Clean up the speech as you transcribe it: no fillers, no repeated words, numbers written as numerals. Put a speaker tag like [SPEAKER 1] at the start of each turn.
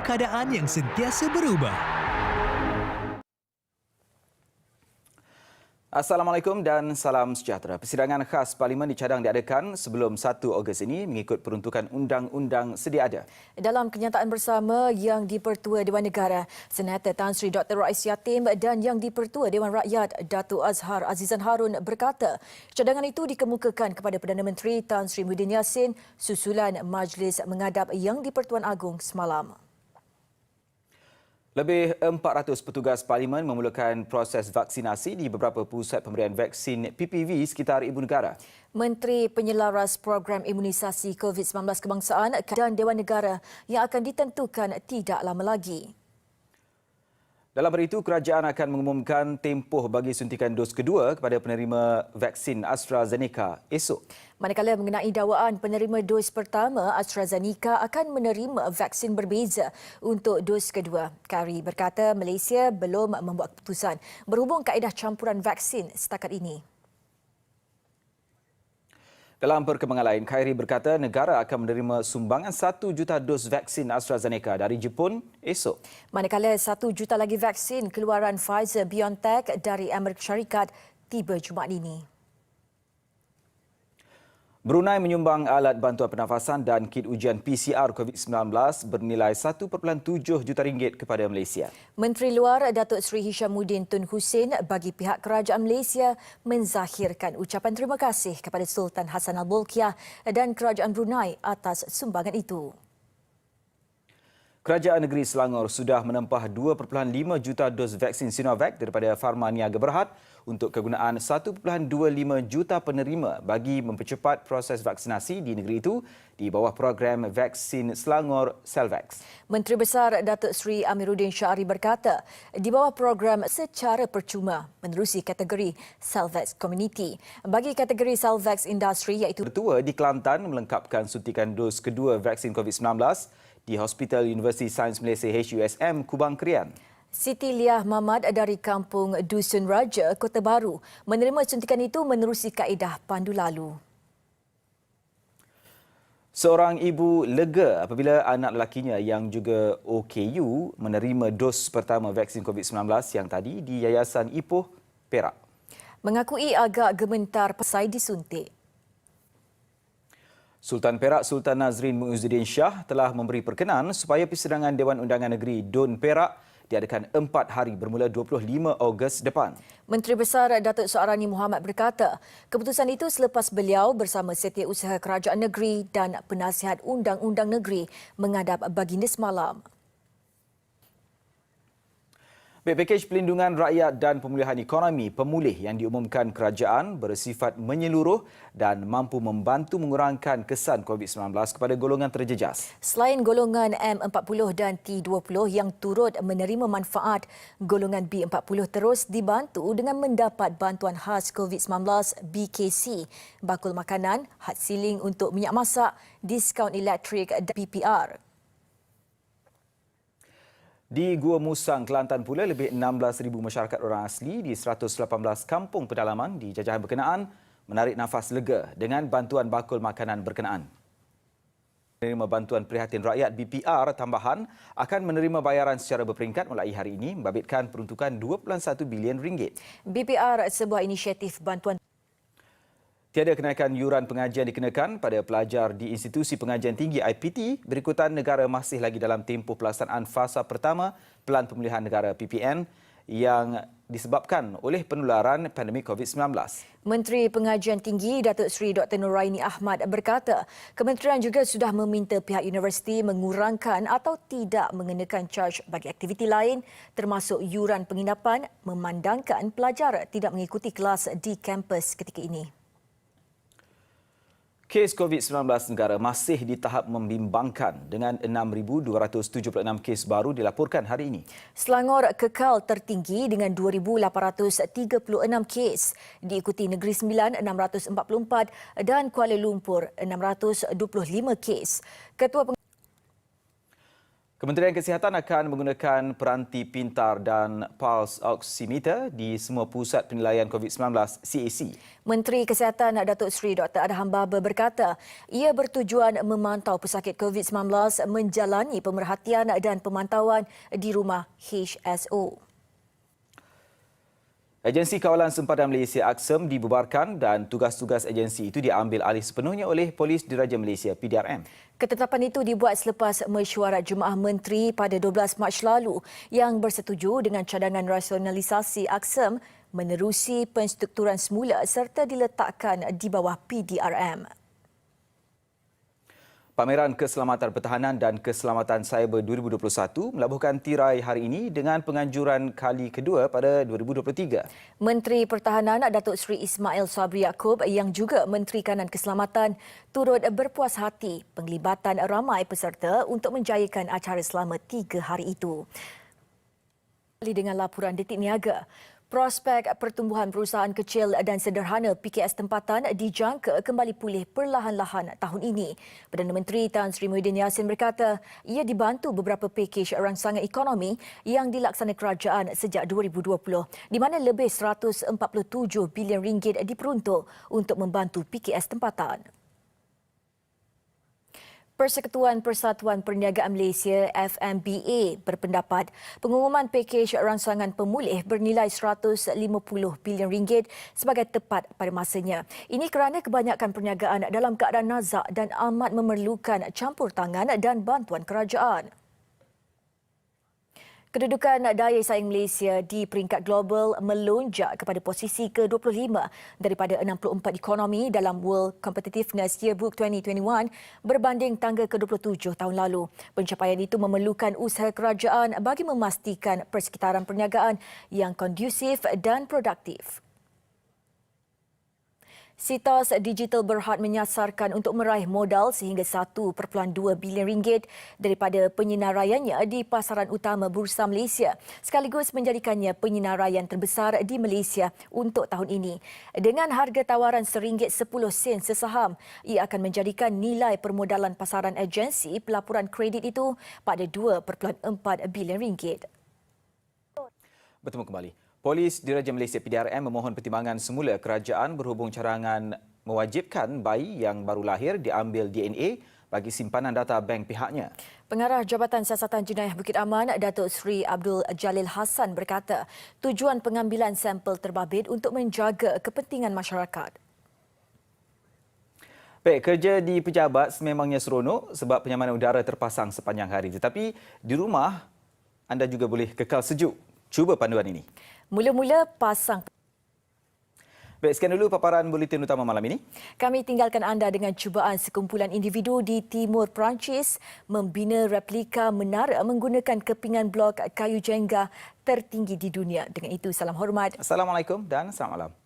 [SPEAKER 1] dalam keadaan yang sentiasa berubah.
[SPEAKER 2] Assalamualaikum dan salam sejahtera. Persidangan khas Parlimen dicadang diadakan sebelum 1 Ogos ini mengikut peruntukan undang-undang sedia ada.
[SPEAKER 3] Dalam kenyataan bersama Yang di-Pertua Dewan Negara, Senator Tan Sri Dr. Rais Yatim dan Yang di-Pertua Dewan Rakyat Datuk Azhar Azizan Harun berkata, cadangan itu dikemukakan kepada Perdana Menteri Tan Sri Muhyiddin Yassin susulan majlis menghadap Yang di-Pertuan Agong semalam.
[SPEAKER 2] Lebih 400 petugas Parlimen memulakan proses vaksinasi di beberapa pusat pemberian vaksin PPV sekitar ibu negara.
[SPEAKER 3] Menteri Penyelaras Program Imunisasi COVID-19 Kebangsaan dan Dewan Negara yang akan ditentukan tidak lama lagi.
[SPEAKER 2] Dalam hari itu, kerajaan akan mengumumkan tempoh bagi suntikan dos kedua kepada penerima vaksin AstraZeneca esok.
[SPEAKER 3] Manakala mengenai dakwaan penerima dos pertama, AstraZeneca akan menerima vaksin berbeza untuk dos kedua. Khairi berkata Malaysia belum membuat keputusan berhubung kaedah campuran vaksin setakat ini.
[SPEAKER 2] Dalam perkembangan lain, Khairi berkata negara akan menerima sumbangan 1 juta dos vaksin AstraZeneca dari Jepun esok.
[SPEAKER 3] Manakala 1 juta lagi vaksin keluaran Pfizer-BioNTech dari Amerika Syarikat tiba Jumaat ini.
[SPEAKER 2] Brunei menyumbang alat bantuan pernafasan dan kit ujian PCR COVID-19 bernilai 1.7 juta ringgit kepada Malaysia.
[SPEAKER 3] Menteri Luar Datuk Seri Hishamuddin Tun Hussein bagi pihak kerajaan Malaysia menzahirkan ucapan terima kasih kepada Sultan Hassan Al-Bolkiah dan kerajaan Brunei atas sumbangan itu.
[SPEAKER 2] Kerajaan Negeri Selangor sudah menempah 2.5 juta dos vaksin Sinovac daripada Pharma Niaga Berhad untuk kegunaan 1.25 juta penerima bagi mempercepat proses vaksinasi di negeri itu di bawah program vaksin Selangor Selvax.
[SPEAKER 3] Menteri Besar Datuk Seri Amiruddin Syari berkata, di bawah program secara percuma menerusi kategori Selvax Community. Bagi kategori Selvax Industry iaitu
[SPEAKER 2] Ketua di Kelantan melengkapkan suntikan dos kedua vaksin COVID-19 di Hospital Universiti Sains Malaysia HUSM Kubang Krian.
[SPEAKER 3] Siti Liah Mahmad dari Kampung Dusun Raja, Kota Baru menerima suntikan itu menerusi kaedah pandu lalu.
[SPEAKER 2] Seorang ibu lega apabila anak lelakinya yang juga OKU menerima dos pertama vaksin COVID-19 yang tadi di Yayasan Ipoh, Perak.
[SPEAKER 3] Mengakui agak gementar pasai disuntik.
[SPEAKER 2] Sultan Perak Sultan Nazrin Muizzuddin Shah telah memberi perkenan supaya persidangan Dewan Undangan Negeri Dun Perak diadakan 4 hari bermula 25 Ogos depan.
[SPEAKER 3] Menteri Besar Datuk Soeharani Mohamad berkata, keputusan itu selepas beliau bersama Setiausaha Kerajaan Negeri dan Penasihat Undang-Undang Negeri menghadap baginda semalam.
[SPEAKER 2] Pakej pelindungan rakyat dan pemulihan ekonomi pemulih yang diumumkan kerajaan bersifat menyeluruh dan mampu membantu mengurangkan kesan COVID-19 kepada golongan terjejas.
[SPEAKER 3] Selain golongan M40 dan T20 yang turut menerima manfaat, golongan B40 terus dibantu dengan mendapat bantuan khas COVID-19 BKC, bakul makanan, had siling untuk minyak masak, diskaun elektrik dan PPR.
[SPEAKER 2] Di Gua Musang, Kelantan pula, lebih 16,000 masyarakat orang asli di 118 kampung pedalaman di jajahan berkenaan menarik nafas lega dengan bantuan bakul makanan berkenaan. Menerima bantuan prihatin rakyat BPR tambahan akan menerima bayaran secara berperingkat mulai hari ini membabitkan peruntukan 2.1 bilion ringgit.
[SPEAKER 3] BPR sebuah inisiatif bantuan.
[SPEAKER 2] Tiada kenaikan yuran pengajian dikenakan pada pelajar di Institusi Pengajian Tinggi IPT berikutan negara masih lagi dalam tempoh pelaksanaan fasa pertama Pelan Pemulihan Negara PPN yang disebabkan oleh penularan pandemik COVID-19.
[SPEAKER 3] Menteri Pengajian Tinggi Datuk Seri Dr. Nuraini Ahmad berkata, kementerian juga sudah meminta pihak universiti mengurangkan atau tidak mengenakan caj bagi aktiviti lain termasuk yuran penginapan memandangkan pelajar tidak mengikuti kelas di kampus ketika ini.
[SPEAKER 2] Kes COVID-19 negara masih di tahap membimbangkan dengan 6,276 kes baru dilaporkan hari ini.
[SPEAKER 3] Selangor kekal tertinggi dengan 2,836 kes, diikuti Negeri Sembilan 644 dan Kuala Lumpur 625 kes.
[SPEAKER 2] Kementerian Kesihatan akan menggunakan peranti pintar dan pulse oximeter di semua pusat penilaian COVID-19 CAC.
[SPEAKER 3] Menteri Kesihatan Datuk Seri Dr. Adham Baba berkata ia bertujuan memantau pesakit COVID-19 menjalani pemerhatian dan pemantauan di rumah HSO.
[SPEAKER 2] Agensi Kawalan Sempadan Malaysia AKSEM dibubarkan dan tugas-tugas agensi itu diambil alih sepenuhnya oleh Polis Diraja Malaysia PDRM.
[SPEAKER 3] Ketetapan itu dibuat selepas mesyuarat Jemaah Menteri pada 12 Mac lalu yang bersetuju dengan cadangan rasionalisasi AKSEM menerusi penstrukturan semula serta diletakkan di bawah PDRM.
[SPEAKER 2] Pameran Keselamatan Pertahanan dan Keselamatan Cyber 2021 melabuhkan tirai hari ini dengan penganjuran kali kedua pada 2023.
[SPEAKER 3] Menteri Pertahanan Datuk Seri Ismail Sabri Yaakob yang juga Menteri Kanan Keselamatan turut berpuas hati penglibatan ramai peserta untuk menjayakan acara selama 3 hari itu. Dengan laporan Detik Niaga, prospek pertumbuhan perusahaan kecil dan sederhana PKS tempatan dijangka kembali pulih perlahan-lahan tahun ini. Perdana Menteri Tan Sri Muhyiddin Yassin berkata ia dibantu beberapa pakej rangsangan ekonomi yang dilaksanakan kerajaan sejak 2020 di mana lebih 147 bilion ringgit diperuntuk untuk membantu PKS tempatan. Persekutuan Persatuan Perniagaan Malaysia FMBA berpendapat pengumuman pakej rangsangan pemulih bernilai 150 bilion ringgit sebagai tepat pada masanya. Ini kerana kebanyakan perniagaan dalam keadaan nazak dan amat memerlukan campur tangan dan bantuan kerajaan. Kedudukan daya saing Malaysia di peringkat global melonjak kepada posisi ke-25 daripada 64 ekonomi dalam World Competitiveness Yearbook 2021 berbanding tangga ke-27 tahun lalu. Pencapaian itu memerlukan usaha kerajaan bagi memastikan persekitaran perniagaan yang kondusif dan produktif. Sitas Digital Berhad menyasarkan untuk meraih modal sehingga 1.2 bilion ringgit daripada penyinaraiannya di pasaran utama Bursa Malaysia sekaligus menjadikannya penyinaraian terbesar di Malaysia untuk tahun ini. Dengan harga tawaran RM1.10 sesaham, ia akan menjadikan nilai permodalan pasaran agensi pelaporan kredit itu pada 2.4 bilion ringgit.
[SPEAKER 2] Bertemu kembali. Polis Diraja Malaysia PDRM memohon pertimbangan semula kerajaan berhubung carangan mewajibkan bayi yang baru lahir diambil DNA bagi simpanan data bank pihaknya.
[SPEAKER 3] Pengarah Jabatan Siasatan Jenayah Bukit Aman, Datuk Seri Abdul Jalil Hassan berkata, tujuan pengambilan sampel terbabit untuk menjaga kepentingan masyarakat.
[SPEAKER 2] Baik, kerja di pejabat sememangnya seronok sebab penyamanan udara terpasang sepanjang hari. Tetapi di rumah anda juga boleh kekal sejuk. Cuba panduan ini.
[SPEAKER 3] Mula-mula pasang.
[SPEAKER 2] Baik, sekian dulu paparan Buletin Utama malam ini.
[SPEAKER 3] Kami tinggalkan anda dengan cubaan sekumpulan individu di timur Perancis membina replika menara menggunakan kepingan blok kayu jengga tertinggi di dunia. Dengan itu, salam hormat.
[SPEAKER 2] Assalamualaikum dan selamat malam.